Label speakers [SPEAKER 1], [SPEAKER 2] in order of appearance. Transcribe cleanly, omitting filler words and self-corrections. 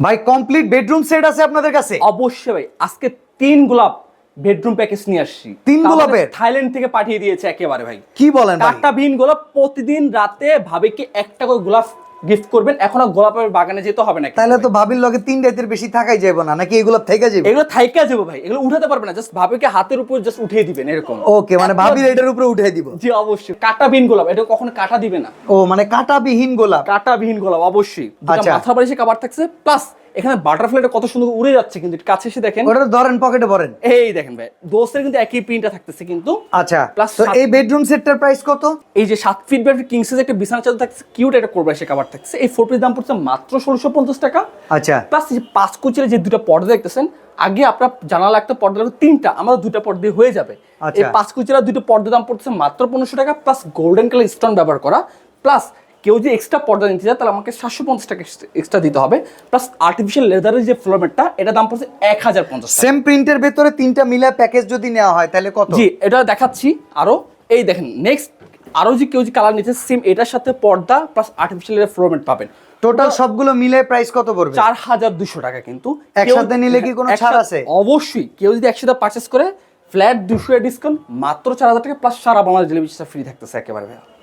[SPEAKER 1] ভাই complete bedroom set আছে আপনাদের কাছে?
[SPEAKER 2] অবশ্যই ভাই, আজকে 3 গোলাপ বেডরুম প্যাকেজ নিয়ে আসছি।
[SPEAKER 1] 3 গোলাপের?
[SPEAKER 2] থাইল্যান্ড থেকে পাঠিয়ে দিয়েছে একেবারে ভাই।
[SPEAKER 1] কি বলেন ভাই?
[SPEAKER 2] কাটা বিন গোলাপ, প্রতিদিন রাতে ভাবিকে একটা করে গোলাপ গিফট করবেন। এখন আর গোলাপের বাগানে যেতে হবে না।
[SPEAKER 1] তাহলে তো ভাবির লগে 3 রাতের বেশি থাকাই যাবে না, নাকি এগুলো থেকে যাবে?
[SPEAKER 2] এগুলো থাইকা যাবে ভাই, এগুলো উঠাতে পারবে না, জাস্ট ভাবিকে হাতের উপর জাস্ট উঠিয়ে দিবেন এরকম।
[SPEAKER 1] ওকে, মানে ভাবির এটার উপরে উঠিয়ে দিব?
[SPEAKER 2] জি অবশ্যই। কাটা বিন গোলাপ, এটা কখনো কাটা দিবে না।
[SPEAKER 1] ও মানে কাটাবিহীন গোলাপ?
[SPEAKER 2] কাটাবিহীন গোলাপ অবশ্যই।
[SPEAKER 1] আচ্ছা।
[SPEAKER 2] মাথা বাড়িয়ে কভার থাকছে, প্লাস এখানে বাটারফ্লাইটা কত সুন্দর উড়ে যাচ্ছে, কিন্তু একটু কাছে এসে দেখেন।
[SPEAKER 1] ওটা ধরেন পকেটে ভরেন।
[SPEAKER 2] এই দেখেন ভাই, দোস্তের কিন্তু একই প্রিন্টটা থাকতেছে কিন্তু।
[SPEAKER 1] আচ্ছা,
[SPEAKER 2] Plus
[SPEAKER 1] তো এই বেডরুম সেটটার প্রাইস কত?
[SPEAKER 2] এই যে 7 ফিট বাই কিং সাইজ একটা বিছানা চাদর থাকছে, কিউট একটা কোরবা এসে কভার থাকছে। এই 4 পিস দাম পড়ছে মাত্র 1650 টাকা।
[SPEAKER 1] আচ্ছা,
[SPEAKER 2] প্লাস এই যে 5 কুচির যে দুটো পর্দা দেখতেছেন, আগে আপনার জানালা একটা পর্দা লাগতো 3টা, আমরা 2টা পর্দা দিয়ে হয়ে যাবে।
[SPEAKER 1] আচ্ছা।
[SPEAKER 2] এই 5 কুচির দুটো পর্দা দাম পড়ছে মাত্র 1500 টাকা, প্লাস গোল্ডেন কালার স্টোন ব্যবহার করা। প্লাস কেউ যদি এক্সট্রা পর্দা নিতে চায় তাহলে আমাকে 750 টাকা এক্সট্রা দিতে হবে। প্লাস আর্টিফিশিয়াল লেদারের যে ফ্লোর ম্যাটটা, এটা দাম পড়ছে 1050 টাকা।
[SPEAKER 1] সেম প্রিন্টের ভেতরে 3টা মিলা প্যাকেজ যদি নেওয়া হয় তাহলে কত?
[SPEAKER 2] জি, এটা দেখাচ্ছি আরো। এই দেখেন নেক্সট আরো যে কেউ যে কালার নিচ্ছে, সেম এটার সাথে পর্দা প্লাস আর্টিফিশিয়াল ফ্লোর ম্যাট পাবেন।
[SPEAKER 1] টোটাল সবগুলো মিলে প্রাইস কত পড়বে?
[SPEAKER 2] 4200 টাকা। কিন্তু
[SPEAKER 1] একসাথে নিলে কি কোনো ছাড় আছে?
[SPEAKER 2] অবশ্যই, কেউ যদি একসাথে পারচেস করে ফ্ল্যাট 200 ডিসকাউন্ট মাত্র 4000 টাকা, প্লাস সারা বাংলাদেশ ডেলিভারি ফ্রি থাকতেছে একেবারে।